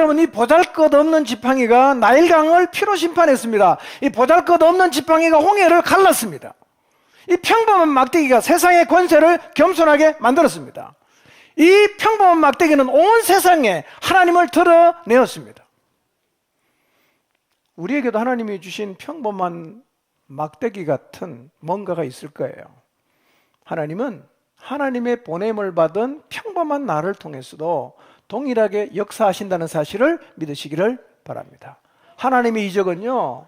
여러분, 이 보잘것없는 지팡이가 나일강을 피로 심판했습니다. 이 보잘것없는 지팡이가 홍해를 갈랐습니다. 이 평범한 막대기가 세상의 권세를 겸손하게 만들었습니다. 이 평범한 막대기는 온 세상에 하나님을 드러내었습니다. 우리에게도 하나님이 주신 평범한 막대기 같은 뭔가가 있을 거예요. 하나님은 하나님의 보냄을 받은 평범한 나를 통해서도 동일하게 역사하신다는 사실을 믿으시기를 바랍니다. 하나님의 이적은요,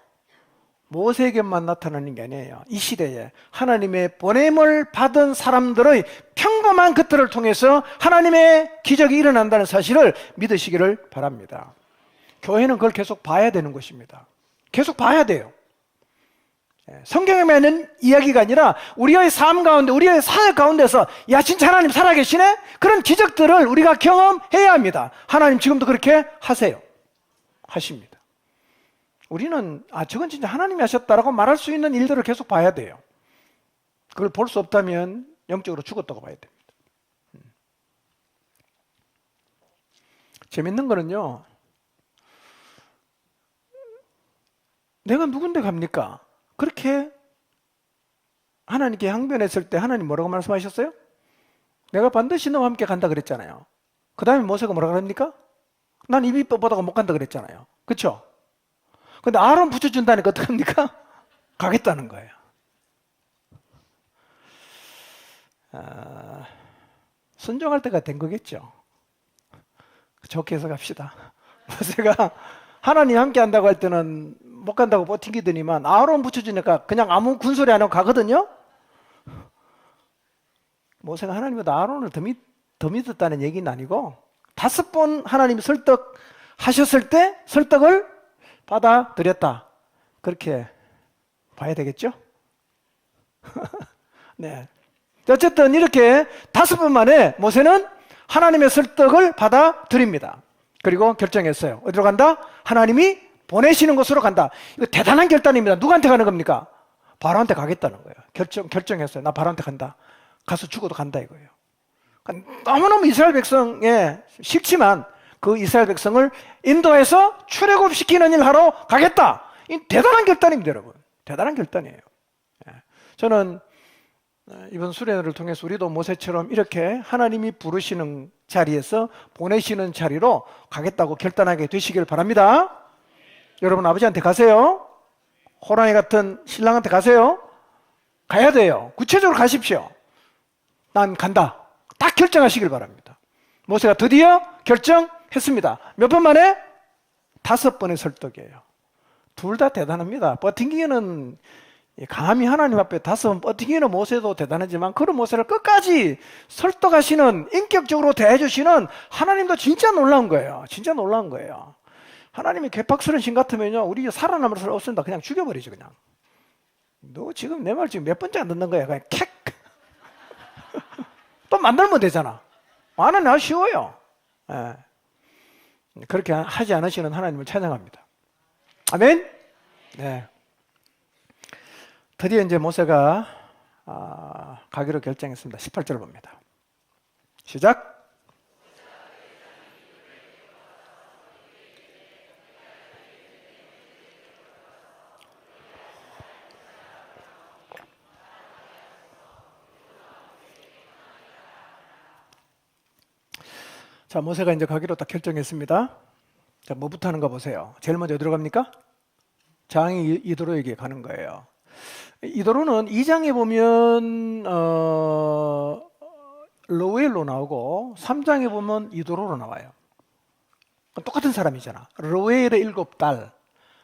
모세에게만 나타나는 게 아니에요. 이 시대에 하나님의 보냄을 받은 사람들의 평범한 것들을 통해서 하나님의 기적이 일어난다는 사실을 믿으시기를 바랍니다. 교회는 그걸 계속 봐야 되는 것입니다. 계속 봐야 돼요. 성경에 있는 이야기가 아니라 우리의 삶 가운데, 우리의 사역 가운데서 야, 진짜 하나님 살아계시네? 그런 기적들을 우리가 경험해야 합니다. 하나님 지금도 그렇게 하세요. 하십니다. 우리는 저건 진짜 하나님이 하셨다라고 말할 수 있는 일들을 계속 봐야 돼요. 그걸 볼 수 없다면 영적으로 죽었다고 봐야 됩니다. 재밌는 거는요, 내가 누군데 갑니까? 그렇게 하나님께 항변했을 때 하나님 뭐라고 말씀하셨어요? 내가 반드시 너와 함께 간다 그랬잖아요. 그 다음에 모세가 뭐라고 합니까? 난 입이 뻣뻣하고 못 간다 그랬잖아요. 그렇죠? 근데 아론 붙여준다니까 어떡합니까? 가겠다는 거예요. 순종할 때가 된 거겠죠. 좋게 해서 갑시다. 모세가 하나님 함께 한다고 할 때는 못 간다고 버티기더니만 아론 붙여주니까 그냥 아무 군소리 안 하고 가거든요. 모세가 하나님보다 아론을 더 믿었다는 얘기는 아니고 5번 하나님이 설득하셨을 때 설득을 받아들였다, 그렇게 봐야 되겠죠? 네. 어쨌든 이렇게 5번 만에 모세는 하나님의 설득을 받아들입니다. 그리고 결정했어요. 어디로 간다? 하나님이 보내시는 곳으로 간다. 이거 대단한 결단입니다. 누구한테 가는 겁니까? 바로한테 가겠다는 거예요. 결정했어요. 나 바로한테 간다. 가서 죽어도 간다 이거예요. 그러니까 너무너무 이스라엘 백성에 싫지만 그 이스라엘 백성을 인도해서 출애굽시키는 일 하러 가겠다. 이 대단한 결단입니다, 여러분. 대단한 결단이에요. 저는 이번 수련회를 통해서 우리도 모세처럼 이렇게 하나님이 부르시는 자리에서 보내시는 자리로 가겠다고 결단하게 되시길 바랍니다. 여러분, 아버지한테 가세요. 호랑이 같은 신랑한테 가세요. 가야 돼요. 구체적으로 가십시오. 난 간다. 딱 결정하시길 바랍니다. 모세가 드디어 결정했습니다. 몇 번 만에? 5번의 설득이에요. 둘 다 대단합니다. 버팅기는 감히 하나님 앞에 5번 버팅기는 모세도 대단하지만 그런 모세를 끝까지 설득하시는, 인격적으로 대해주시는 하나님도 진짜 놀라운 거예요. 진짜 놀라운 거예요. 하나님이 개팍스러운 신 같으면요, 우리 살아남을 수 없습니다. 그냥 죽여버리죠, 그냥. 너 지금 내 말 지금 몇 번째 안 듣는 거야? 그냥 캑! 또 만들면 되잖아. 하나님 아주 쉬워요. 예. 그렇게 하지 않으시는 하나님을 찬양합니다. 아멘? 네. 드디어 이제 모세가 가기로 결정했습니다. 18절 봅니다. 시작! 자, 모세가 이제 가기로 딱 결정했습니다. 자, 뭐부터 하는가 보세요. 제일 먼저 어디로 갑니까? 장이 이도로에게 가는 거예요. 이도로는 2장에 보면 로웰로 나오고 3장에 보면 이도로로 나와요. 똑같은 사람이잖아. 로웰의 7딸,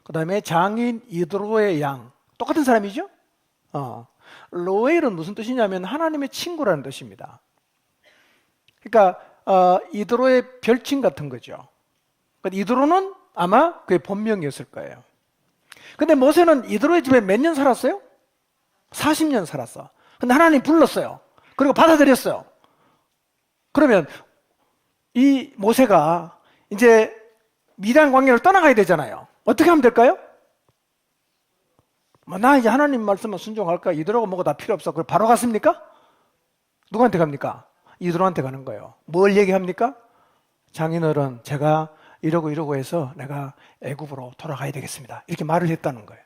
그 다음에 장인 이도로의 양, 똑같은 사람이죠? 로웰은 무슨 뜻이냐면 하나님의 친구라는 뜻입니다. 그러니까 이도로의 별칭 같은 거죠. 이도로는 아마 그의 본명이었을 거예요. 근데 모세는 이도로의 집에 몇 년 살았어요? 40년 살았어. 근데 하나님 불렀어요. 그리고 받아들였어요. 그러면 이 모세가 이제 미디안 광야를 떠나가야 되잖아요. 어떻게 하면 될까요? 나 이제 하나님 말씀만 순종할까? 이도로가 뭐가 다 필요 없어. 그걸 바로 갔습니까? 누구한테 갑니까? 이도로한테 가는 거예요. 뭘 얘기합니까? 장인어른, 제가 이러고 해서 내가 애굽으로 돌아가야 되겠습니다. 이렇게 말을 했다는 거예요.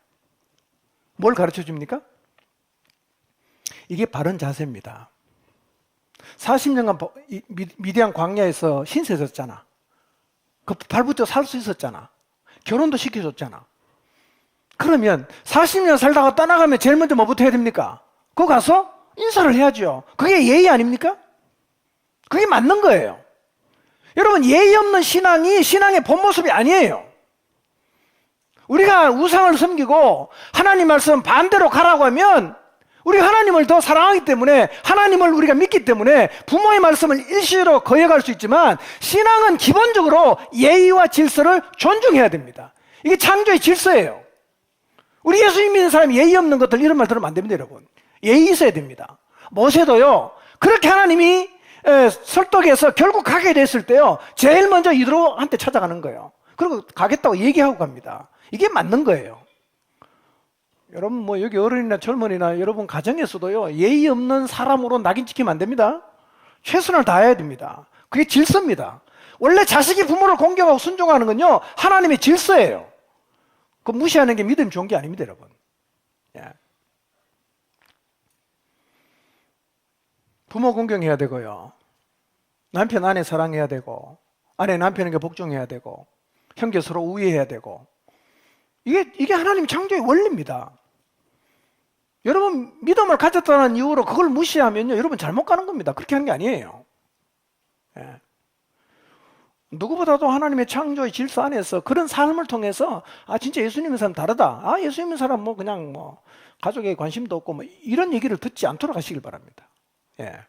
뭘 가르쳐 줍니까? 이게 바른 자세입니다. 40년간 미디안 광야에서 신세졌잖아. 그 발붙여 살 수 있었잖아. 결혼도 시켜줬잖아. 그러면 40년 살다가 떠나가면 제일 먼저 뭐부터 해야 됩니까? 그거 가서 인사를 해야죠. 그게 예의 아닙니까? 그게 맞는 거예요. 여러분, 예의 없는 신앙이 신앙의 본 모습이 아니에요. 우리가 우상을 섬기고 하나님 말씀 반대로 가라고 하면 우리 하나님을 더 사랑하기 때문에, 하나님을 우리가 믿기 때문에 부모의 말씀을 일시로 거역할 수 있지만, 신앙은 기본적으로 예의와 질서를 존중해야 됩니다. 이게 창조의 질서예요. 우리 예수님 믿는 사람이 예의 없는 것들 이런 말 들으면 안 됩니다, 여러분. 예의 있어야 됩니다. 모세도요, 그렇게 하나님이 설득해서 결국 가게 됐을 때요, 제일 먼저 이드로한테 찾아가는 거예요. 그리고 가겠다고 얘기하고 갑니다. 이게 맞는 거예요. 여러분, 뭐 여기 어른이나 젊은이나 여러분 가정에서도요, 예의 없는 사람으로 낙인 찍히면 안 됩니다. 최선을 다해야 됩니다. 그게 질서입니다. 원래 자식이 부모를 공경하고 순종하는 건요, 하나님의 질서예요. 그 무시하는 게 믿음 좋은 게 아닙니다, 여러분. 예. 부모 공경해야 되고요, 남편 아내 사랑해야 되고, 아내 남편에게 복종해야 되고, 형제 서로 우애해야 되고, 이게 하나님 창조의 원리입니다. 여러분, 믿음을 가졌다는 이유로 그걸 무시하면요, 여러분 잘못 가는 겁니다. 그렇게 하는 게 아니에요. 예. 누구보다도 하나님의 창조의 질서 안에서 그런 삶을 통해서, 아, 진짜 예수 믿는 사람 다르다. 아, 예수 믿는 사람 뭐 그냥 뭐 가족에 관심도 없고 뭐 이런 얘기를 듣지 않도록 하시길 바랍니다. 예.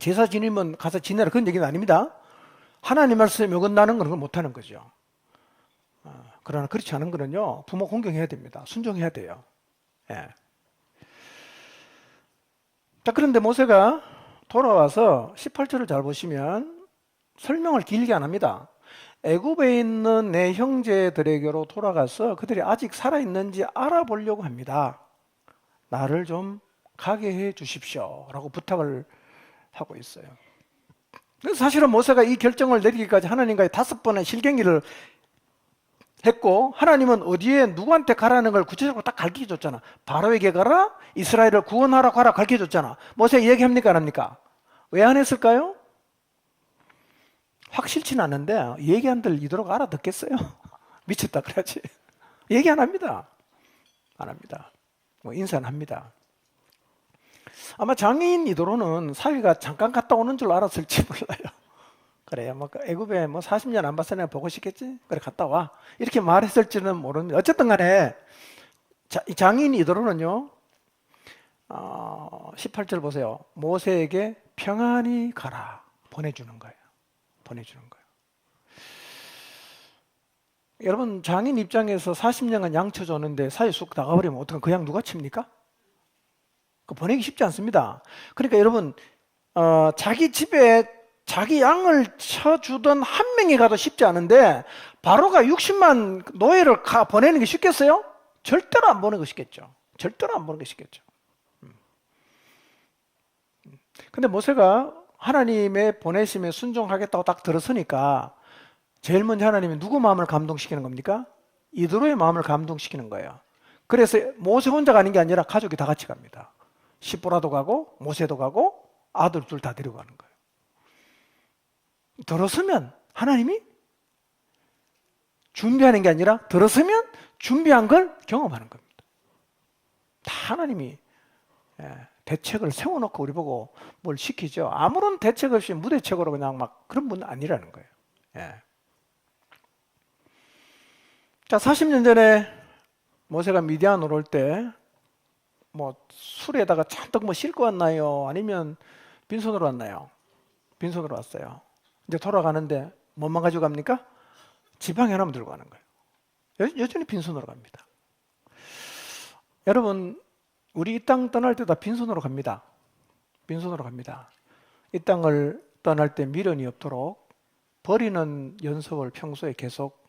제사 지내면 가서 지내라, 그런 얘기는 아닙니다. 하나님 말씀에 어긋나는 건 그걸 못하는 거죠. 그러나 그렇지 않은 거는요, 부모 공경해야 됩니다. 순종해야 돼요. 예. 자, 그런데 모세가 돌아와서 18절을 잘 보시면 설명을 길게 안 합니다. 애굽에 있는 내 형제들에게로 돌아가서 그들이 아직 살아있는지 알아보려고 합니다. 나를 좀 가게 해 주십시오 라고 부탁을 하고 있어요. 그래서 사실은 모세가 이 결정을 내리기까지 하나님과의 5번의 실갱이를 했고, 하나님은 어디에 누구한테 가라는 걸 구체적으로 딱 가르쳐줬잖아. 바로에게 가라, 이스라엘을 구원하라고 하라 가르쳐줬잖아. 모세 얘기합니까 안 합니까? 왜 안 했을까요? 확 싫지는 않은데 얘기한들 이도록 알아듣겠어요? 미쳤다 그래야지. 얘기 안 합니다. 안 합니다. 뭐 인사는 합니다. 아마 장인 이도로는 사위가 잠깐 갔다 오는 줄 알았을지 몰라요. 그래요. 뭐 애굽에 뭐 40년 안 봤으니까 보고 싶겠지. 그래 갔다 와. 이렇게 말했을지는 모르는데 어쨌든 간에 장인 이도로는요, 18절 보세요. 모세에게 평안히 가라 보내주는 거예요. 보내주는 거예요. 여러분, 장인 입장에서 40년간 양쳐 줬는데 사이 쑥 나가버리면 어떡하면 그 양 누가 칩니까? 그 보내기 쉽지 않습니다. 그러니까 여러분, 자기 집에 자기 양을 쳐주던 한 명이 가도 쉽지 않은데 바로가 60만 노예를 보내는 게 쉽겠어요? 절대로 안 보내는 거 쉽겠죠. 절대로 안 보내는 게 쉽겠죠. 근데 모세가 하나님의 보내심에 순종하겠다고 딱 들었으니까 제일 먼저 하나님이 누구 마음을 감동시키는 겁니까? 이드로의 마음을 감동시키는 거예요. 그래서 모세 혼자 가는 게 아니라 가족이 다 같이 갑니다. 시보라도 가고 모세도 가고 아들 둘 다 데리고 가는 거예요. 들었으면 하나님이 준비하는 게 아니라 들었으면 준비한 걸 경험하는 겁니다. 다 하나님이 대책을 세워놓고 우리 보고 뭘 시키죠. 아무런 대책 없이 무대책으로 그냥 막 그런 분은 아니라는 거예요. 예. 자, 40년 전에 모세가 미디안으로 올 때 뭐 술에다가 잔뜩 뭐 싣고 왔나요? 아니면 빈손으로 왔나요? 빈손으로 왔어요. 이제 돌아가는데 뭐만 가지고 갑니까? 지팡이 하나만 들고 가는 거예요. 여전히 빈손으로 갑니다. 여러분, 우리 이 땅 떠날 때 다 빈손으로 갑니다. 빈손으로 갑니다. 이 땅을 떠날 때 미련이 없도록 버리는 연습을 평소에 계속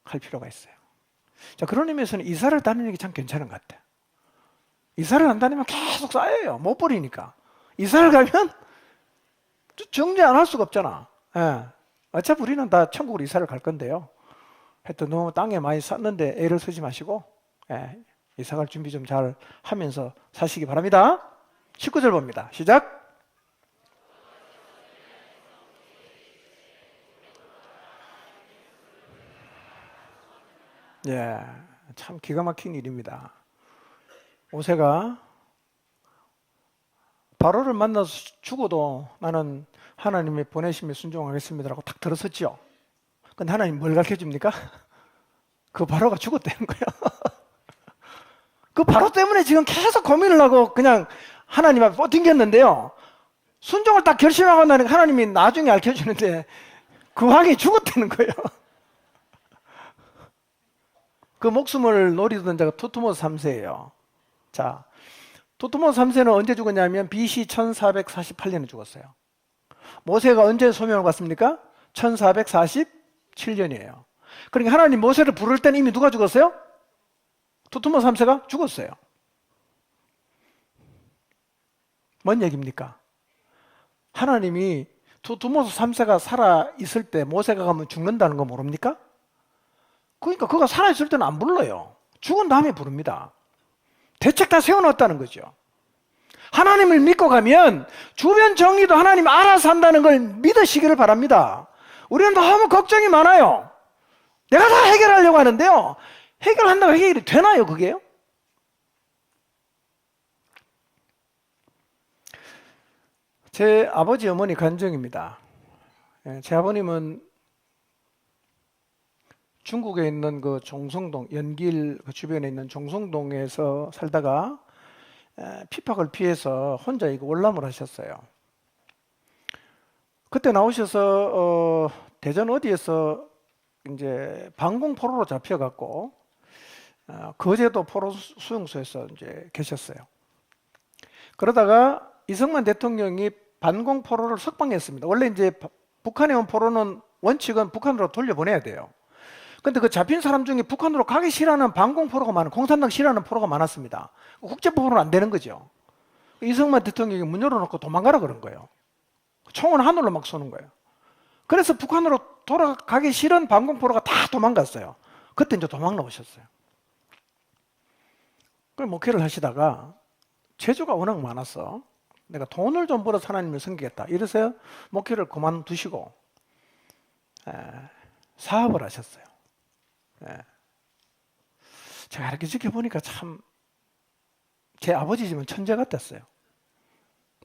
할 필요가 있어요. 자, 그런 의미에서는 이사를 다니는 게 참 괜찮은 것 같아요. 이사를 안 다니면 계속 쌓여요. 못 버리니까. 이사를 가면 정리 안 할 수가 없잖아. 예. 어차피 우리는 다 천국으로 이사를 갈 건데요. 하여튼 너무 땅에 많이 쌌는데 애를 쓰지 마시고 이사 갈 준비 좀 잘 하면서 사시기 바랍니다. 19절 봅니다. 시작. 예, 참 기가 막힌 일입니다. 모세가 바로를 만나서 죽어도 나는 하나님의 보내심에 순종하겠습니다라고 딱 들었었죠. 근데 하나님 뭘 가르쳐 줍니까? 그 바로가 죽었다는 거예요. 그 바로 때문에 지금 계속 고민을 하고 그냥 하나님 앞에 뻗팅겼는데요. 순종을 딱 결심하고 나니까 하나님이 나중에 알려주는데 그 왕이 죽었다는 거예요. 그 목숨을 노리던 자가 투투모스 3세예요. 자, 투투모스 3세는 언제 죽었냐면 BC 1448년에 죽었어요. 모세가 언제 소명을 받습니까? 1447년이에요. 그러니까 하나님 모세를 부를 때는 이미 누가 죽었어요? 투투모스 3세가 죽었어요. 뭔 얘기입니까? 하나님이 투투모스 3세가 살아있을 때 모세가 가면 죽는다는 거 모릅니까? 그러니까 그가 살아있을 때는 안 불러요. 죽은 다음에 부릅니다. 대책 다 세워놨다는 거죠. 하나님을 믿고 가면 주변 정의도 하나님 알아서 한다는 걸 믿으시기를 바랍니다. 우리는 너무 걱정이 많아요. 내가 다 해결하려고 하는데요. 해결한다고 해결이 되나요, 그게요? 제 아버지 어머니 간증입니다. 제 아버님은 중국에 있는 그 종성동, 연길 그 주변에 있는 종성동에서 살다가 피박을 피해서 혼자 이거 월남을 하셨어요. 그때 나오셔서 대전 어디에서 이제 방공포로로 잡혀갖고 거제도 포로 수용소에서 이제 계셨어요. 그러다가 이승만 대통령이 반공포로를 석방했습니다. 원래 이제 북한에 온 포로는 원칙은 북한으로 돌려보내야 돼요. 근데 그 잡힌 사람 중에 북한으로 가기 싫어하는 반공포로가 많은, 공산당 싫어하는 포로가 많았습니다. 국제포로는 안 되는 거죠. 이승만 대통령이 문 열어놓고 도망가라 그런 거예요. 총은 하늘로 막 쏘는 거예요. 그래서 북한으로 돌아가기 싫은 반공포로가 다 도망갔어요. 그때 이제 도망 나오셨어요. 그걸 목회를 하시다가 재주가 워낙 많아서 내가 돈을 좀 벌어서 하나님을 섬기겠다 이래서 목회를 그만두시고 사업을 하셨어요. 제가 이렇게 지켜보니까 참 제 아버지지만 천재 같았어요.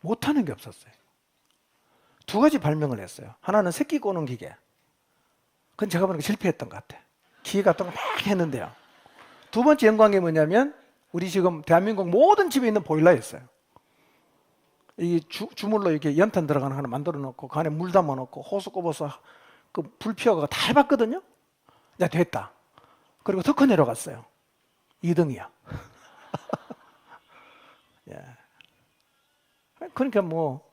못하는 게 없었어요. 두 가지 발명을 했어요. 하나는 새끼 꼬는 기계. 그건 제가 보니까 실패했던 것 같아요. 기계가 또 막 했는데요. 두 번째 영광이 뭐냐면 우리 지금 대한민국 모든 집에 있는 보일러였어요. 이 주물로 이렇게 연탄 들어가는 하나 만들어 놓고 그 안에 물 담아 놓고 호수 꼽아서 그 불 피워가 다 해봤거든요. 야, 됐다. 그리고 더 큰 내려갔어요. 2등이야. 예. 그러니까 뭐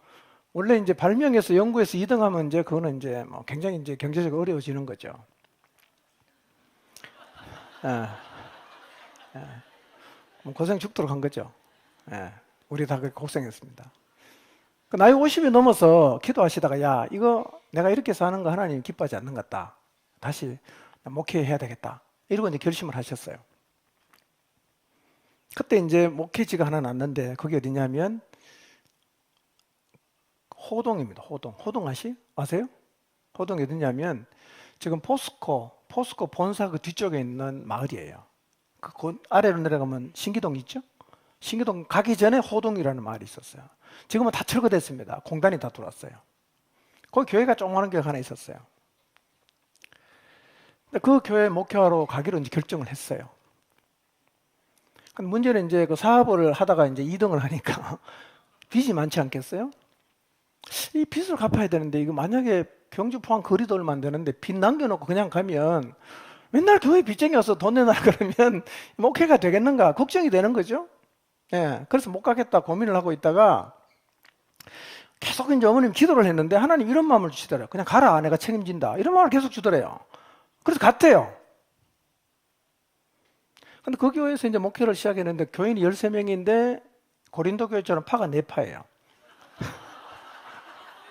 원래 이제 발명해서 연구해서 2등하면 이제 그거는 이제 뭐 굉장히 이제 경제적으로 어려워지는 거죠. 뭐 고생 죽도록 한 거죠. 우리 다 그렇게 고생했습니다. 나이 50이 넘어서 기도하시다가 야, 이거 내가 이렇게 사는 거 하나님 기뻐하지 않는 것 같다. 다시 목회해야 되겠다. 이러고 이제 결심을 하셨어요. 그때 이제 목회지가 하나 났는데 그게 어디냐면 호동입니다. 호동 아세요? 호동이 어디냐면 지금 포스코 본사 그 뒤쪽에 있는 마을이에요. 그 아래로 내려가면 신기동 있죠? 신기동 가기 전에 호동이라는 마을이 있었어요. 지금은 다 철거됐습니다. 공단이 다 들어왔어요. 거기 교회가 조그마한 교회가 하나 있었어요. 그 교회 목회하러 가기로 이제 결정을 했어요. 근데 문제는 이제 그 사업을 하다가 이제 2등을 하니까 빚이 많지 않겠어요? 이 빚을 갚아야 되는데 이거 만약에 경주 포항 거리도 얼마 안 되는데 빚 남겨놓고 그냥 가면 맨날 교회 빚쟁이 와서 돈 내놔 그러면 목회가 되겠는가 걱정이 되는 거죠. 그래서 못 가겠다 고민을 하고 있다가 계속 이제 어머님 기도를 했는데 하나님 이런 마음을 주시더래요. 그냥 가라, 내가 책임진다. 이런 마음을 계속 주더래요. 그래서 갔대요. 근데 그 교회에서 이제 목회를 시작했는데 교인이 13명인데 고린도 교회처럼 파가 4파예요.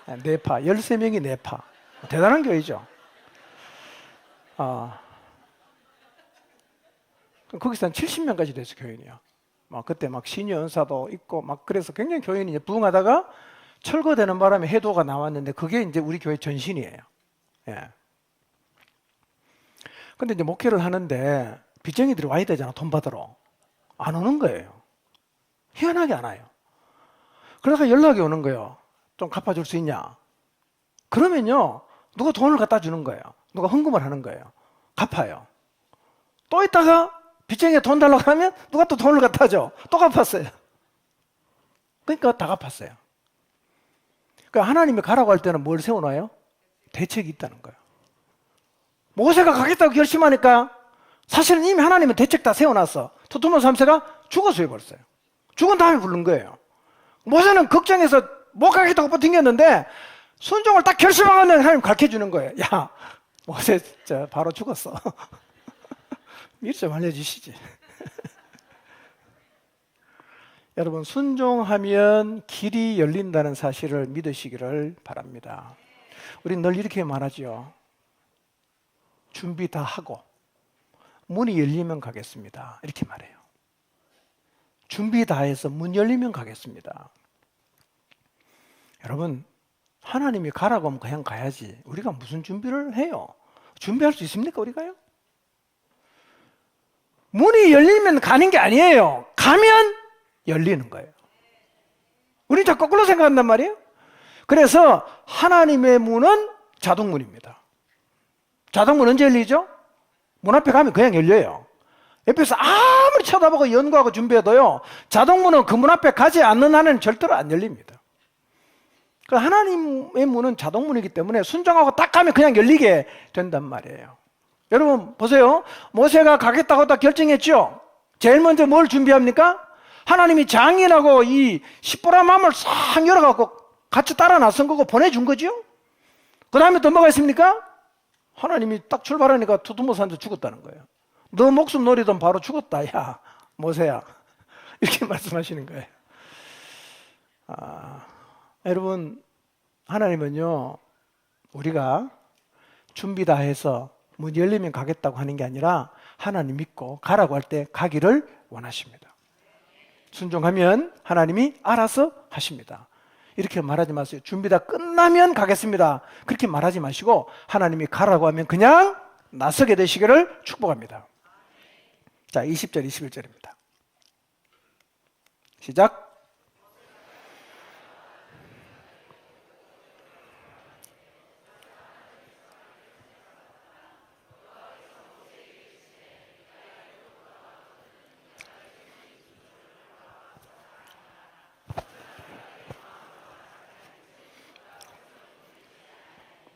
4파, 13명이 4파. 대단한 교회죠. 아, 거기서 한 70명까지 됐어, 교인이요. 막 그때 막 시니어 은사도 있고 막 그래서 굉장히 교인이 이제 부흥하다가 철거되는 바람에 해도가 나왔는데 그게 이제 우리 교회 전신이에요. 예. 근데 이제 목회를 하는데 빚쟁이들이 와야 되잖아, 돈 받으러. 안 오는 거예요. 희한하게 안 와요. 그래서 연락이 오는 거예요. 좀 갚아줄 수 있냐? 그러면요, 누가 돈을 갖다 주는 거예요. 누가 헌금을 하는 거예요. 갚아요. 또 있다가 빚쟁이가 돈 달라고 하면 누가 또 돈을 갖다 줘. 또 갚았어요. 그러니까 다 갚았어요. 그러니까 하나님이 가라고 할 때는 뭘 세워놔요? 대책이 있다는 거예요. 모세가 가겠다고 결심하니까 사실은 이미 하나님은 대책 다 세워놨어. 토토모 3세가 죽어서 해버렸어요. 죽은 다음에 부른 거예요. 모세는 걱정해서 못 가겠다고 버팅겼는데 순종을 딱 결심하면 하나님 가르쳐주는 거예요. 야, 모세 진짜 바로 죽었어. 미리 좀 알려주시지. 여러분, 순종하면 길이 열린다는 사실을 믿으시기를 바랍니다. 우리는 늘 이렇게 말하죠. 준비 다 하고 문이 열리면 가겠습니다. 이렇게 말해요. 준비 다 해서 문 열리면 가겠습니다. 여러분, 하나님이 가라고 하면 그냥 가야지. 우리가 무슨 준비를 해요? 준비할 수 있습니까, 우리가요? 문이 열리면 가는 게 아니에요. 가면 열리는 거예요. 우리 자 거꾸로 생각한단 말이에요. 그래서 하나님의 문은 자동문입니다. 자동문 언제 열리죠? 문 앞에 가면 그냥 열려요. 옆에서 아무리 쳐다보고 연구하고 준비해도요, 자동문은 그 문 앞에 가지 않는 한은 절대로 안 열립니다. 하나님의 문은 자동문이기 때문에 순종하고 딱 가면 그냥 열리게 된단 말이에요. 여러분 보세요. 모세가 가겠다고 다 결정했죠. 제일 먼저 뭘 준비합니까? 하나님이 장인하고 이 십보라맘을 싹 열어갖고 같이 따라 나선 거고 보내준 거죠. 그 다음에 또 뭐가 있습니까? 하나님이 딱 출발하니까 두두모산도 죽었다는 거예요. 너 목숨 노리던 바로 죽었다. 야 모세야, 이렇게 말씀하시는 거예요. 여러분, 하나님은요, 우리가 준비 다 해서 문 열리면 가겠다고 하는 게 아니라 하나님 믿고 가라고 할 때 가기를 원하십니다. 순종하면 하나님이 알아서 하십니다. 이렇게 말하지 마세요. 준비 다 끝나면 가겠습니다. 그렇게 말하지 마시고 하나님이 가라고 하면 그냥 나서게 되시기를 축복합니다. 자, 20절, 21절입니다. 시작.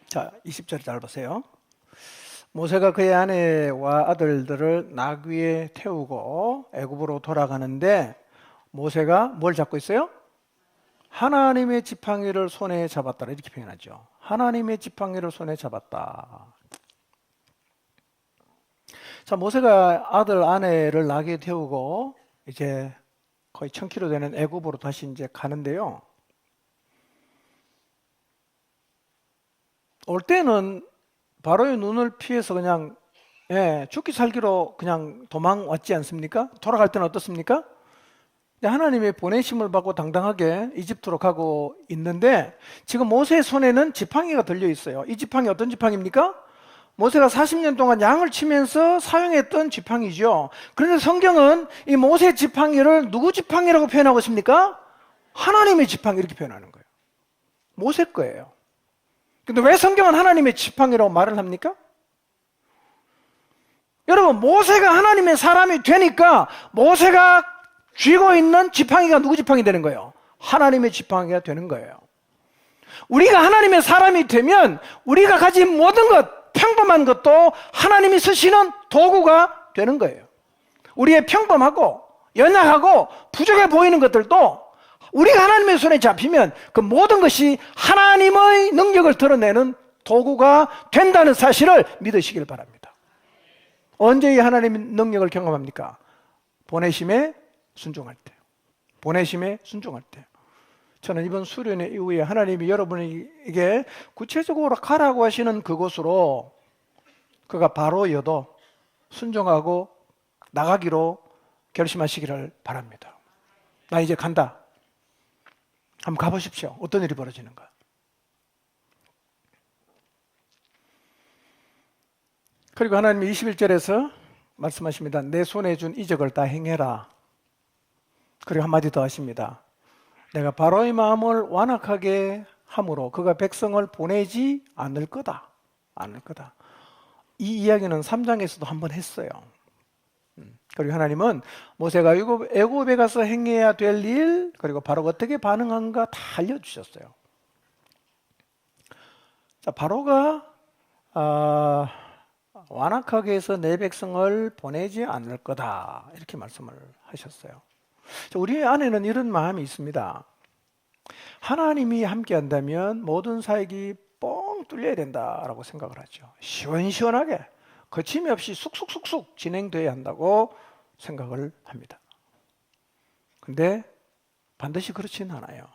자, 20절 잘 보세요. 모세가 그의 아내와 아들들을 나귀에 태우고 애굽으로 돌아가는데 모세가 뭘 잡고 있어요? 하나님의 지팡이를 손에 잡았다, 이렇게 표현하죠. 하나님의 지팡이를 손에 잡았다. 자, 모세가 아들 아내를 나귀에 태우고 이제 거의 1000km 되는 애굽으로 다시 이제 가는데요. 올 때는 바로의 눈을 피해서 그냥 죽기 살기로 그냥 도망왔지 않습니까? 돌아갈 때는 어떻습니까? 하나님의 보내심을 받고 당당하게 이집트로 가고 있는데 지금 모세의 손에는 지팡이가 들려 있어요. 이 지팡이 어떤 지팡이입니까? 모세가 40년 동안 양을 치면서 사용했던 지팡이죠. 그런데 성경은 이 모세 지팡이를 누구 지팡이라고 표현하고 있습니까? 하나님의 지팡이, 이렇게 표현하는 거예요. 모세 거예요. 근데 왜 성경은 하나님의 지팡이라고 말을 합니까? 여러분, 모세가 하나님의 사람이 되니까 모세가 쥐고 있는 지팡이가 누구 지팡이 되는 거예요? 하나님의 지팡이가 되는 거예요. 우리가 하나님의 사람이 되면 우리가 가진 모든 것, 평범한 것도 하나님이 쓰시는 도구가 되는 거예요. 우리의 평범하고 연약하고 부족해 보이는 것들도 우리가 하나님의 손에 잡히면 그 모든 것이 하나님의 능력을 드러내는 도구가 된다는 사실을 믿으시길 바랍니다. 언제 이 하나님의 능력을 경험합니까? 보내심에 순종할 때. 보내심에 순종할 때. 저는 이번 수련 이후에 하나님이 여러분에게 구체적으로 가라고 하시는 그곳으로 그가 바로여도 순종하고 나가기로 결심하시기를 바랍니다. 나 이제 간다. 한번 가보십시오. 어떤 일이 벌어지는가. 그리고 하나님이 21절에서 말씀하십니다. 내 손에 준 이적을 다 행해라. 그리고 한마디 더 하십니다. 내가 바로의 마음을 완악하게 함으로 그가 백성을 보내지 않을 거다. 않을 거다. 이 이야기는 3장에서도 한번 했어요. 그리고 하나님은 모세가 애굽에 가서 행해야 될 일, 그리고 바로가 어떻게 반응한가 다 알려주셨어요. 자, 바로가 완악하게 해서 내 백성을 보내지 않을 거다, 이렇게 말씀을 하셨어요. 자, 우리 안에는 이런 마음이 있습니다. 하나님이 함께 한다면 모든 사역이 뻥 뚫려야 된다라고 생각을 하죠. 시원시원하게 거침이 없이 쑥쑥쑥쑥 진행돼야 한다고 생각을 합니다. 근데 반드시 그렇지는 않아요.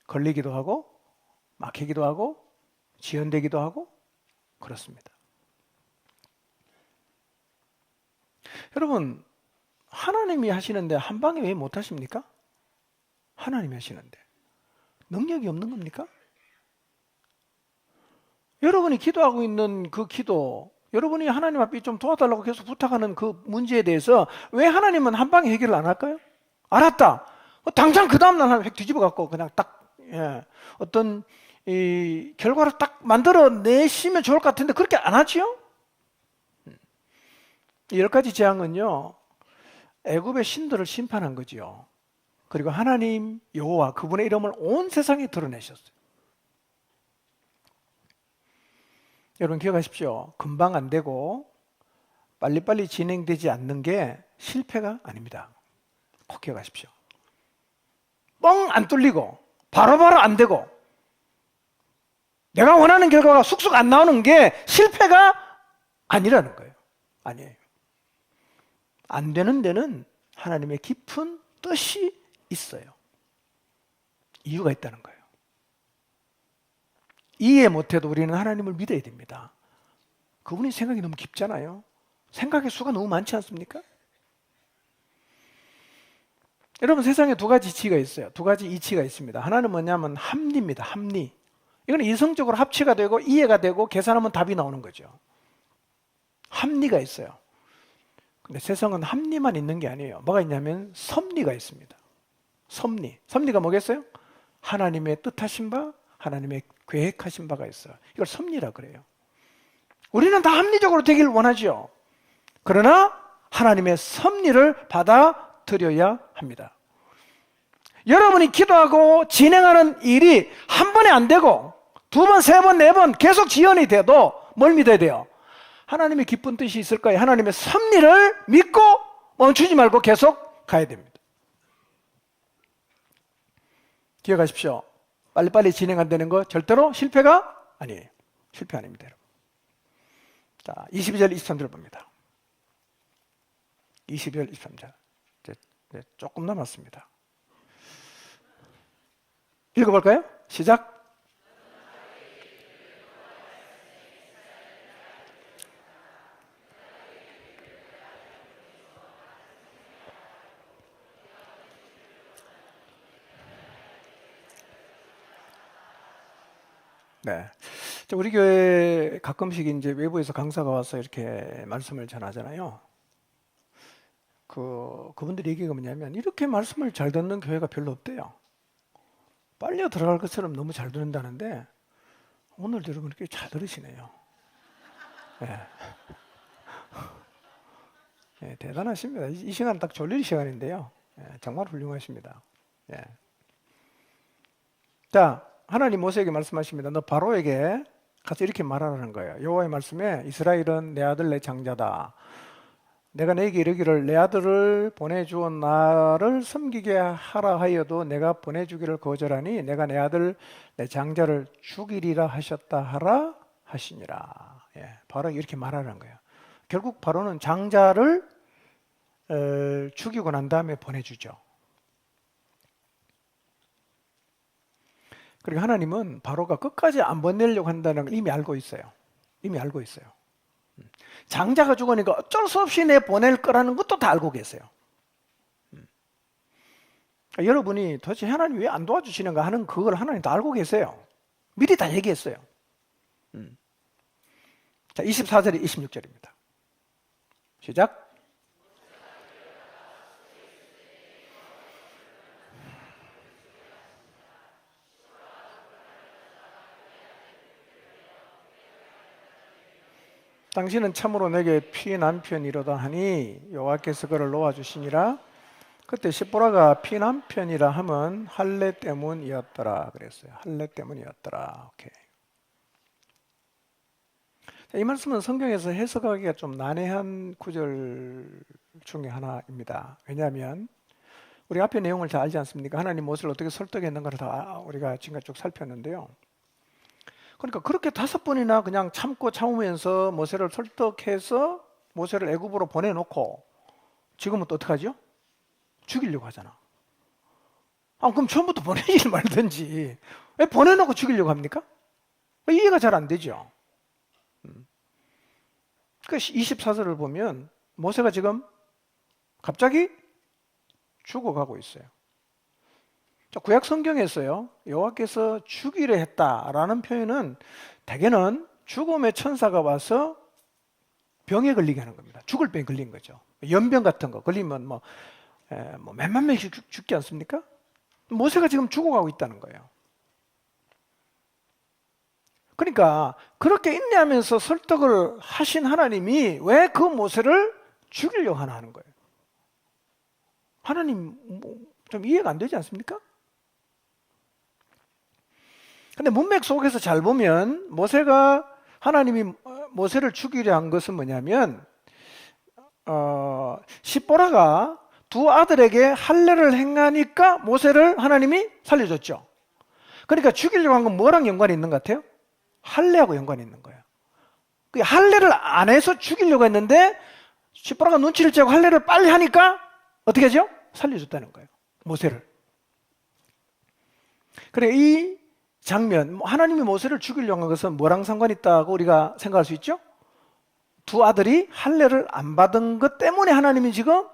걸리기도 하고 막히기도 하고 지연되기도 하고 그렇습니다. 여러분, 하나님이 하시는데 한 방에 왜 못하십니까? 하나님이 하시는데 능력이 없는 겁니까? 여러분이 기도하고 있는 그 기도, 여러분이 하나님 앞에 좀 도와달라고 계속 부탁하는 그 문제에 대해서 왜 하나님은 한 방에 해결을 안 할까요? 알았다. 당장 그 다음날 하나님 뒤집어 갖고 그냥 딱 어떤 이 결과를 딱 만들어 내시면 좋을 것 같은데 그렇게 안 하지요? 이 10가지 재앙은요, 애굽의 신들을 심판한 거지요. 그리고 하나님 여호와 그분의 이름을 온 세상에 드러내셨어요. 여러분 기억하십시오. 금방 안 되고 빨리빨리 진행되지 않는 게 실패가 아닙니다. 꼭 기억하십시오. 뻥 안 뚫리고 바로바로 안 되고 내가 원하는 결과가 쑥쑥 안 나오는 게 실패가 아니라는 거예요. 아니에요. 안 되는 데는 하나님의 깊은 뜻이 있어요. 이유가 있다는 거예요. 이해 못해도 우리는 하나님을 믿어야 됩니다. 그분이 생각이 너무 깊잖아요. 생각의 수가 너무 많지 않습니까? 여러분, 세상에 두 가지 이치가 있어요. 두 가지 이치가 있습니다. 하나는 뭐냐면 합리입니다. 합리. 이건 이성적으로 합치가 되고 이해가 되고 계산하면 답이 나오는 거죠. 합리가 있어요. 근데 세상은 합리만 있는 게 아니에요. 뭐가 있냐면 섭리가 있습니다. 섭리. 섭리가 뭐겠어요? 하나님의 뜻하신 바, 하나님의 계획하신 바가 있어요. 이걸 섭리라 그래요. 우리는 다 합리적으로 되길 원하죠. 그러나 하나님의 섭리를 받아들여야 합니다. 여러분이 기도하고 진행하는 일이 한 번에 안 되고 두 번, 세 번, 네 번 계속 지연이 돼도 뭘 믿어야 돼요? 하나님의 기쁜 뜻이 있을 거예요. 하나님의 섭리를 믿고 멈추지 말고 계속 가야 됩니다. 기억하십시오. 빨리빨리 진행 안 되는 거 절대로 실패가 아니에요. 실패 아닙니다, 여러분. 자, 22절, 23절 봅니다. 22절, 23절. 이제 조금 남았습니다. 읽어볼까요? 시작. 네. 우리 교회 가끔씩 이제 외부에서 강사가 와서 이렇게 말씀을 전하잖아요. 그분들이 얘기가 뭐냐면 이렇게 말씀을 잘 듣는 교회가 별로 없대요. 빨려 들어갈 것처럼 너무 잘 듣는다는데 오늘도 여러분 이렇게 잘 들으시네요. 네. 네, 대단하십니다. 이 시간은 딱 졸릴 시간인데요. 네, 정말 훌륭하십니다. 네. 자, 하나님 모세에게 말씀하십니다. 너 바로에게 가서 이렇게 말하라는 거예요. 여호와의 말씀에 이스라엘은 내 아들 내 장자다. 내가 내게 이르기를 내 아들을 보내주어 나를 섬기게 하라 하여도 내가 보내주기를 거절하니 내가 내 아들 내 장자를 죽이리라 하셨다 하라 하시니라. 예, 바로 이렇게 말하는 거예요. 결국 바로는 장자를 죽이고 난 다음에 보내주죠. 그리고 하나님은 바로가 끝까지 안 보내려고 한다는 걸 이미 알고 있어요. 이미 알고 있어요. 장자가 죽으니까 어쩔 수 없이 내 보낼 거라는 것도 다 알고 계세요. 여러분이 도대체 하나님 왜 안 도와주시는가 하는 그걸 하나님 다 알고 계세요. 미리 다 얘기했어요. 자, 24절에 26절입니다. 시작. 당신은 참으로 내게 피난편이로다 하니 여호와께서 그를 놓아주시니라. 그때 십보라가 피난편이라 함은 할례 때문이었더라 그랬어요. 할례 때문이었더라. 오케이. 이 말씀은 성경에서 해석하기가 좀 난해한 구절 중에 하나입니다. 왜냐하면 우리 앞에 내용을 잘 알지 않습니까? 하나님 모세를 어떻게 설득했는가를 다 우리가 지금까지 쭉 살폈는데요. 그러니까 그렇게 5번이나 그냥 참으면서 모세를 설득해서 모세를 애굽으로 보내놓고 지금은 또 어떡하죠? 죽이려고 하잖아. 그럼 처음부터 보내지 말든지 왜 보내놓고 죽이려고 합니까? 이해가 잘 안 되죠. 그 24절을 보면 모세가 지금 갑자기 죽어가고 있어요. 구약 성경에서요, 여호와께서 죽이려 했다라는 표현은 대개는 죽음의 천사가 와서 병에 걸리게 하는 겁니다. 죽을 병에 걸린 거죠. 연병 같은 거 걸리면 몇만 명씩 죽지 않습니까? 모세가 지금 죽어가고 있다는 거예요. 그러니까 그렇게 인내하면서 설득을 하신 하나님이 왜 그 모세를 죽이려고 하는 거예요? 하나님 좀 이해가 안 되지 않습니까? 근데 문맥 속에서 잘 보면 하나님이 모세를 죽이려 한 것은 뭐냐면 십보라가 두 아들에게 할례를 행하니까 모세를 하나님이 살려줬죠. 그러니까 죽이려고 한 건 뭐랑 연관이 있는 것 같아요? 할례하고 연관이 있는 거예요. 그 할례를 안 해서 죽이려고 했는데 십보라가 눈치를 채고 할례를 빨리 하니까 어떻게 하죠? 살려줬다는 거예요. 모세를. 그래, 이 장면, 하나님이 모세를 죽이려고 한 것은 뭐랑 상관이 있다고 우리가 생각할 수 있죠? 두 아들이 할례를 안 받은 것 때문에 하나님이 지금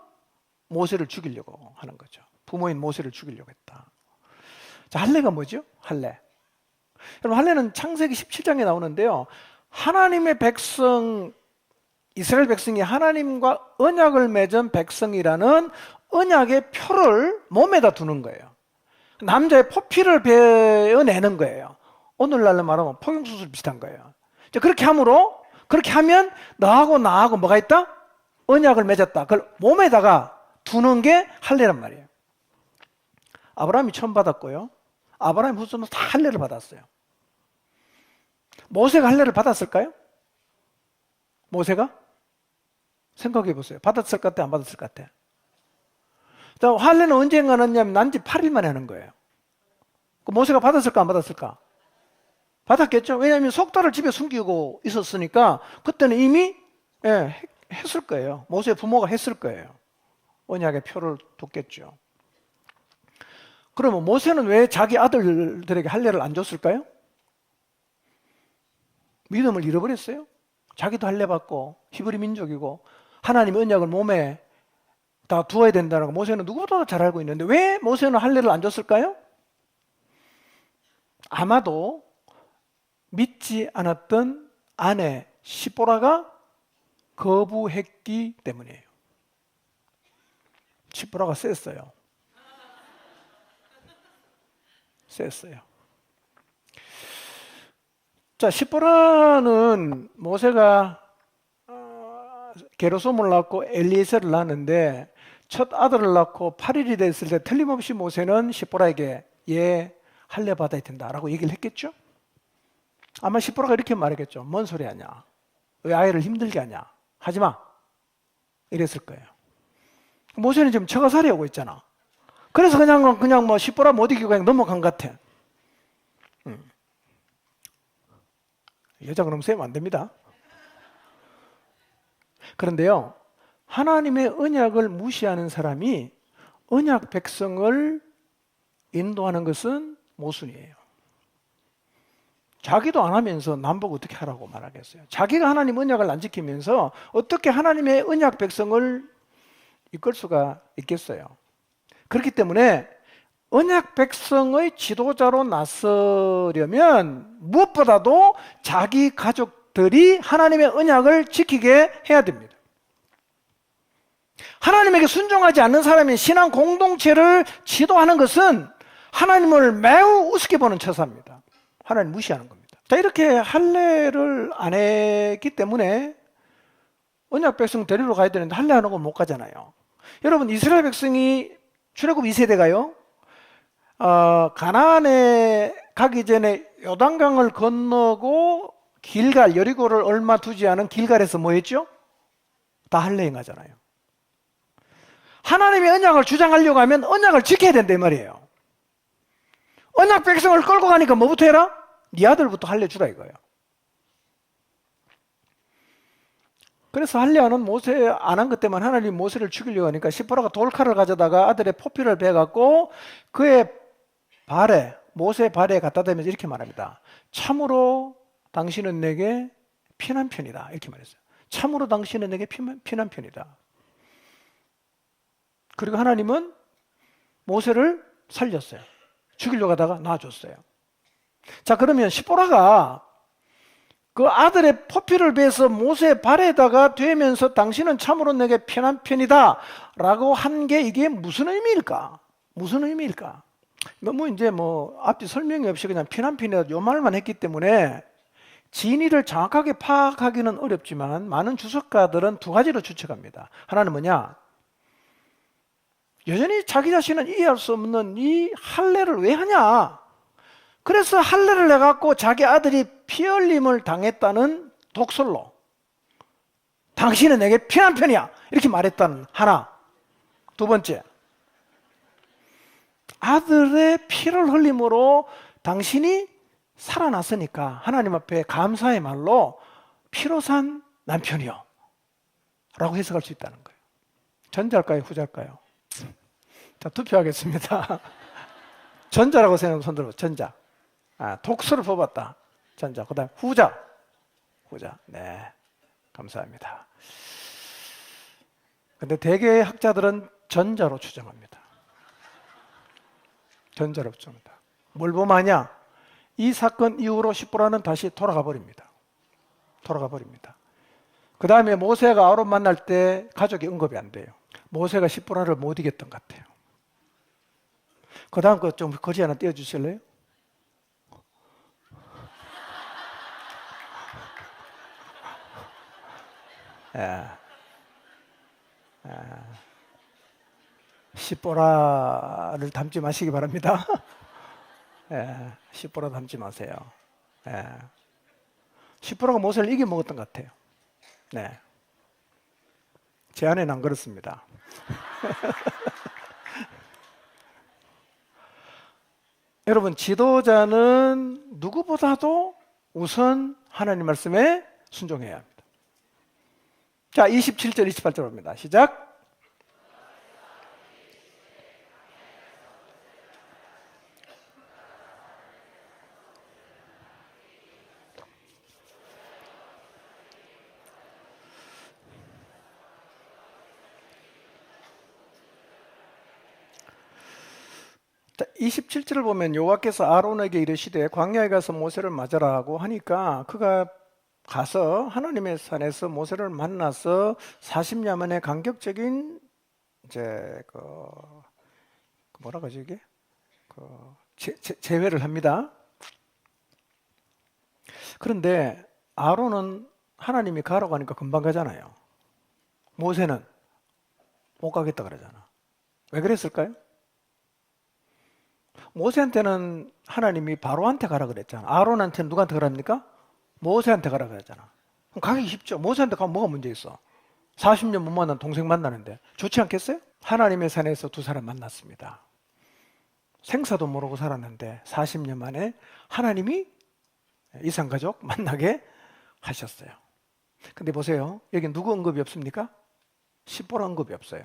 모세를 죽이려고 하는 거죠. 부모인 모세를 죽이려고 했다. 자, 할례가 뭐죠? 할례. 여러분, 할례는 창세기 17장에 나오는데요. 하나님의 백성, 이스라엘 백성이 하나님과 언약을 맺은 백성이라는 언약의 표를 몸에다 두는 거예요. 남자의 포피를 베어내는 거예요. 오늘날로 말하면 포경수술 비슷한 거예요. 그렇게 하면 너하고 나하고 뭐가 있다? 언약을 맺었다. 그걸 몸에다가 두는 게 할례란 말이에요. 아브라함이 처음 받았고요. 아브라함 후손은 다 할례를 받았어요. 모세가 할례를 받았을까요? 모세가? 생각해 보세요. 받았을 것 같아, 안 받았을 것 같아? 할례는 언제 하느냐면 난지 8일 만에 하는 거예요. 모세가 받았을까 안 받았을까? 받았겠죠. 왜냐하면 석 달을 집에 숨기고 있었으니까 그때는 이미 했을 거예요. 모세의 부모가 했을 거예요. 언약의 표를 뒀겠죠. 그러면 모세는 왜 자기 아들들에게 할례를 안 줬을까요? 믿음을 잃어버렸어요. 자기도 할례 받고 히브리 민족이고 하나님의 언약을 몸에 다 두어야 된다는 거 모세는 누구보다 잘 알고 있는데 왜 모세는 할례를 안 줬을까요? 아마도 믿지 않았던 아내 십보라가 거부했기 때문이에요. 십보라가 셌어요. 자, 십보라는 모세가 게르솜을 낳고 엘리에셀을 낳았는데 첫 아들을 낳고 8일이 됐을 때 틀림없이 모세는 십보라에게 얘 할례 받아야 된다라고 얘기를 했겠죠? 아마 십보라가 이렇게 말했겠죠. 뭔 소리 하냐? 왜 아이를 힘들게 하냐? 하지마. 이랬을 거예요. 모세는 지금 처가살이 하고 있잖아. 그래서 그냥 뭐 십보라 못 이기고 그냥 넘어간 것 같아. 여자 그럼 세면 안 됩니다. 그런데요, 하나님의 언약을 무시하는 사람이 언약 백성을 인도하는 것은 모순이에요. 자기도 안 하면서 남보고 어떻게 하라고 말하겠어요? 자기가 하나님 언약을 안 지키면서 어떻게 하나님의 언약 백성을 이끌 수가 있겠어요? 그렇기 때문에 언약 백성의 지도자로 나서려면 무엇보다도 자기 가족들이 하나님의 언약을 지키게 해야 됩니다. 하나님에게 순종하지 않는 사람이 신앙 공동체를 지도하는 것은 하나님을 매우 우습게 보는 처사입니다. 하나님 무시하는 겁니다. 자, 이렇게 할례를 안 했기 때문에 언약 백성 데리러 가야 되는데 할례 안 하고 못 가잖아요. 여러분, 이스라엘 백성이 출애굽 2세대가요, 가나안에 가기 전에 요단강을 건너고 길갈, 여리고를 얼마 두지 않은 길갈에서 뭐 했죠? 다 할례 행하잖아요. 하나님의 언약을 주장하려고 하면 언약을 지켜야 된다 이 말이에요. 언약 백성을 끌고 가니까 뭐부터 해라? 네 아들부터 할례 주라 이거예요. 그래서 할례하는 모세 안 한 것 때문에 하나님 모세를 죽이려고 하니까 시포라가 돌칼을 가져다가 아들의 포피를 베갖고 그의 발에, 모세 발에 갖다 대면서 이렇게 말합니다. 참으로 당신은 내게 피난 편이다 이렇게 말했어요. 참으로 당신은 내게 피난 편이다. 그리고 하나님은 모세를 살렸어요. 죽이려고 하다가 놔줬어요. 자, 그러면 시보라가 그 아들의 포피를 베서 모세 발에다가 대면서 당신은 참으로 내게 편한 편이다 라고 한 게 이게 무슨 의미일까? 무슨 의미일까? 너무 이제 뭐 앞뒤 설명이 없이 그냥 편한 편이다 요 말만 했기 때문에 진위를 정확하게 파악하기는 어렵지만 많은 주석가들은 두 가지로 추측합니다. 하나는 뭐냐? 여전히 자기 자신은 이해할 수 없는 이 할례를 왜 하냐? 그래서 할례를 해갖고 자기 아들이 피 흘림을 당했다는 독설로 당신은 내게 피난 편이야 이렇게 말했다는 하나. 두 번째, 아들의 피를 흘림으로 당신이 살아났으니까 하나님 앞에 감사의 말로 피로 산 남편이요 라고 해석할 수 있다는 거예요. 전자일까요? 후자일까요? 자, 투표하겠습니다. 전자라고 생각하면 손 들어. 전자. 독서를 뽑았다. 전자. 그 다음 후자. 후자. 네. 감사합니다. 근데 대개의 학자들은 전자로 추정합니다. 전자로 추정합니다. 뭘 보면 아냐? 이 사건 이후로 시보라는 다시 돌아가 버립니다. 돌아가 버립니다. 그 다음에 모세가 아론 만날 때 가족이 언급이 안 돼요. 모세가 시보라를 못 이겼던 것 같아요. 그 다음 거 좀 거지 하나 띄워주실래요? 시보라를 닮지 마시기 바랍니다. 시보라 닮지 마세요. 시보라가 모세를 이겨먹었던 것 같아요. 네. 제 아내는 안 그렇습니다. 여러분, 지도자는 누구보다도 우선 하나님 말씀에 순종해야 합니다. 자, 27절, 28절 봅니다. 시작. 자, 27절을 보면 여호와께서 아론에게 이르시되 광야에 가서 모세를 맞으라고 하니까 그가 가서 하나님의 산에서 모세를 만나서 40년 만에 간격적인 이제 뭐라 그러지 이게 재회를 합니다. 그런데 아론은 하나님이 가라고 하니까 금방 가잖아요. 모세는 못 가겠다 그러잖아. 왜 그랬을까요? 모세한테는 하나님이 바로한테 가라 그랬잖아. 아론한테는 누구한테 가랍니까? 모세한테 가라 그랬잖아. 그럼 가기 쉽죠. 모세한테 가면 뭐가 문제 있어? 40년 못 만난 동생 만나는데 좋지 않겠어요? 하나님의 산에서 두 사람 만났습니다. 생사도 모르고 살았는데 40년 만에 하나님이 이산가족 만나게 하셨어요. 근데 보세요. 여기 누구 언급이 없습니까? 시보라 언급이 없어요.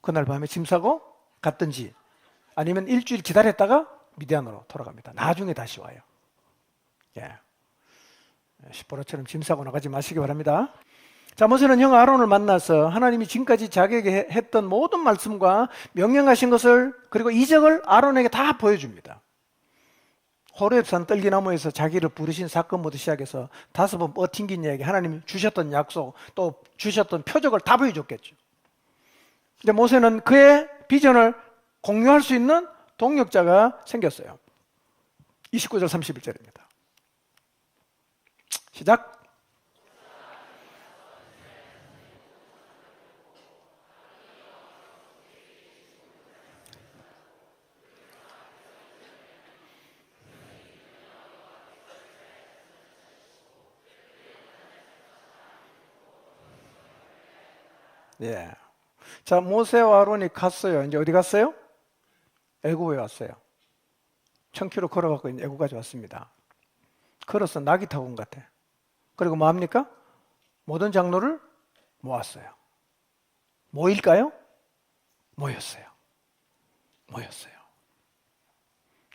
그날 밤에 짐 싸고 갔든지 아니면 일주일 기다렸다가 미디안으로 돌아갑니다. 나중에 다시 와요. 예. 시보라처럼 짐 싸고 나가지 마시기 바랍니다. 자, 모세는 형 아론을 만나서 하나님이 지금까지 자기에게 했던 모든 말씀과 명령하신 것을, 그리고 이적을 아론에게 다 보여줍니다. 호렙산 떨기나무에서 자기를 부르신 사건부터 시작해서 5번 뻗팅긴 이야기, 하나님이 주셨던 약속, 또 주셨던 표적을 다 보여줬겠죠. 이제 모세는 그의 비전을 공유할 수 있는 동력자가 생겼어요. 29절 31절입니다. 시작. 예. 자, 모세와 아론이 갔어요. 이제 어디 갔어요? 애굽에 왔어요. 1000km 걸어갖고 이제 애굽까지 왔습니다. 걸어서 낙이 타고 온 것 같아. 그리고 뭐 합니까? 모든 장로를 모았어요. 모일까요? 모였어요. 모였어요.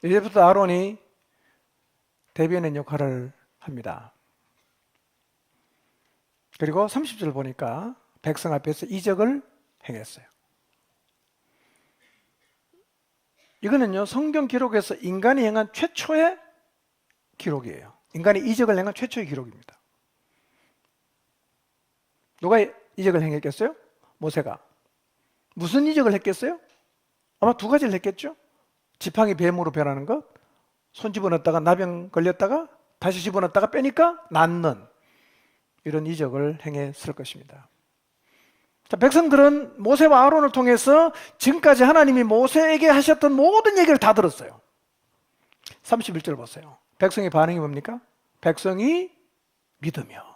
이제부터 아론이 대변인 역할을 합니다. 그리고 30절 보니까 백성 앞에서 이적을 행했어요. 이거는요, 성경 기록에서 인간이 행한 최초의 기록이에요. 인간이 이적을 행한 최초의 기록입니다. 누가 이적을 행했겠어요? 모세가. 무슨 이적을 했겠어요? 아마 2가지를 했겠죠? 지팡이 뱀으로 변하는 것, 손 집어넣었다가 나병 걸렸다가 다시 집어넣었다가 빼니까 낫는, 이런 이적을 행했을 것입니다. 자, 백성들은 모세와 아론을 통해서 지금까지 하나님이 모세에게 하셨던 모든 얘기를 다 들었어요. 31절 보세요. 백성의 반응이 뭡니까? 백성이 믿으며.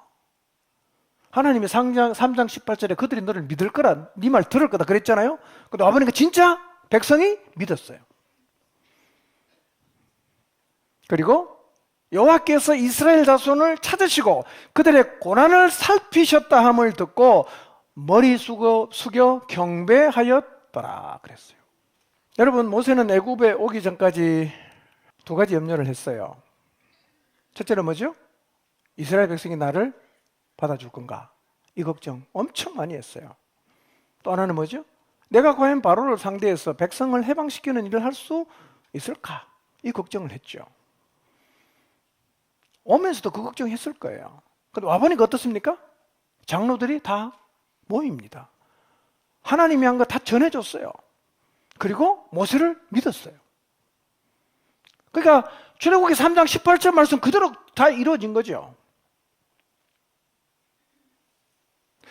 하나님이 3장 18절에 그들이 너를 믿을 거라, 네 말 들을 거다 그랬잖아요. 근데 와보니까 진짜 백성이 믿었어요. 그리고 여호와께서 이스라엘 자손을 찾으시고 그들의 고난을 살피셨다 함을 듣고 머리 숙여 경배하였더라 그랬어요. 여러분, 모세는 애굽에 오기 전까지 2가지 염려를 했어요. 첫째는 뭐죠? 이스라엘 백성이 나를 받아줄 건가? 이 걱정 엄청 많이 했어요. 또 하나는 뭐죠? 내가 과연 바로를 상대해서 백성을 해방시키는 일을 할 수 있을까? 이 걱정을 했죠. 오면서도 그 걱정했을 거예요. 근데 와보니까 어떻습니까? 장로들이 다 모입니다. 하나님이 한 거 다 전해줬어요. 그리고 모세를 믿었어요. 그러니까 출애굽기 3장 18절 말씀 그대로 다 이루어진 거죠.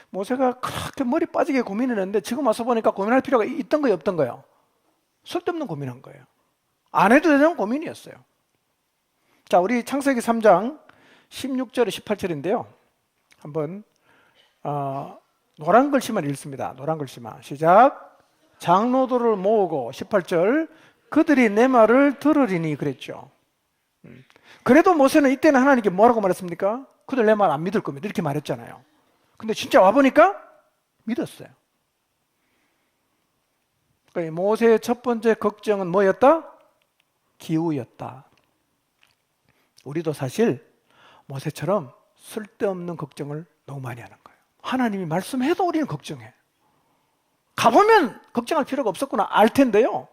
모세가 그렇게 머리 빠지게 고민했는데 지금 와서 보니까 고민할 필요가 있던 거예요, 없던 거예요? 쓸데없는 고민한 거예요. 안 해도 되는 고민이었어요. 자, 우리 창세기 3장 16절에 18절인데요. 한번 노란 글씨만 읽습니다. 노란 글씨만. 시작. 장로들을 모으고 18절 그들이 내 말을 들으리니 그랬죠. 그래도 모세는 이때는 하나님께 뭐라고 말했습니까? 그들 내 말 안 믿을 겁니다. 이렇게 말했잖아요. 근데 진짜 와보니까 믿었어요. 그러니까 모세의 첫 번째 걱정은 뭐였다? 기후였다. 우리도 사실 모세처럼 쓸데없는 걱정을 너무 많이 하는 거예요. 하나님이 말씀해도 우리는 걱정해. 가보면 걱정할 필요가 없었구나 알 텐데요.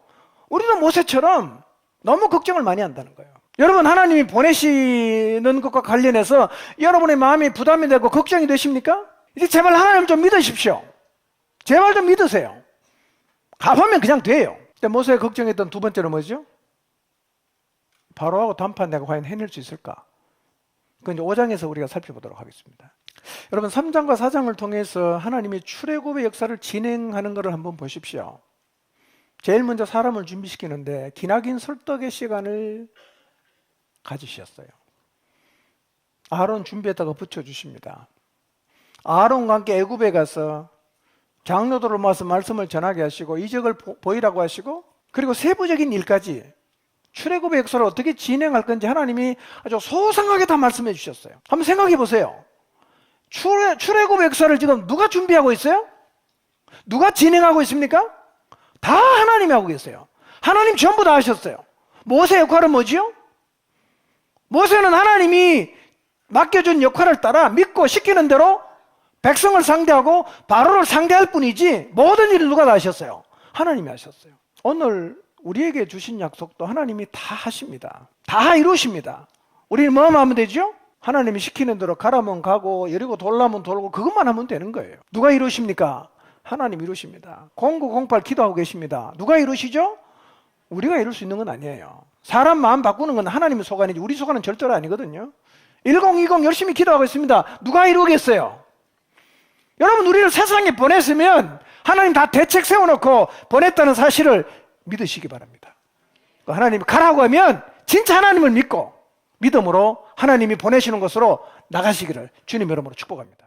우리도 모세처럼 너무 걱정을 많이 한다는 거예요. 여러분, 하나님이 보내시는 것과 관련해서 여러분의 마음이 부담이 되고 걱정이 되십니까? 이제 제발 하나님 좀 믿으십시오. 제발 좀 믿으세요. 가보면 그냥 돼요. 근데 모세가 걱정했던 2번째는 뭐죠? 바로하고 단판 내가 과연 해낼 수 있을까? 그건 이제 5장에서 우리가 살펴보도록 하겠습니다. 여러분, 3장과 4장을 통해서 하나님이 출애굽의 역사를 진행하는 것을 한번 보십시오. 제일 먼저 사람을 준비시키는데 기나긴 설득의 시간을 가지셨어요. 아론 준비했다가 붙여주십니다. 아론과 함께 애굽에 가서 장로들을 모아서 말씀을 전하게 하시고 이적을 보이라고 하시고, 그리고 세부적인 일까지 출애굽의 역사를 어떻게 진행할 건지 하나님이 아주 소상하게 다 말씀해 주셨어요. 한번 생각해 보세요. 출애굽의 역사를 지금 누가 준비하고 있어요? 누가 진행하고 있습니까? 다 하나님이 하고 계세요. 하나님 전부 다 하셨어요. 모세 역할은 뭐지요? 모세는 하나님이 맡겨준 역할을 따라 믿고 시키는 대로 백성을 상대하고 바로를 상대할 뿐이지 모든 일을 누가 다 하셨어요? 하나님이 하셨어요. 오늘 우리에게 주신 약속도 하나님이 다 하십니다. 다 이루십니다. 우리는 뭐만 하면 되죠? 하나님이 시키는 대로 가라면 가고 여리고 돌라면 돌고 그것만 하면 되는 거예요. 누가 이루십니까? 하나님 이루십니다. 0908 기도하고 계십니다. 누가 이루시죠? 우리가 이룰 수 있는 건 아니에요. 사람 마음 바꾸는 건 하나님의 소관이지 우리 소관은 절대로 아니거든요. 1020 열심히 기도하고 있습니다. 누가 이루겠어요? 여러분, 우리를 세상에 보냈으면 하나님 다 대책 세워놓고 보냈다는 사실을 믿으시기 바랍니다. 하나님이 가라고 하면 진짜 하나님을 믿고 믿음으로 하나님이 보내시는 것으로 나가시기를 주님 이름으로 축복합니다.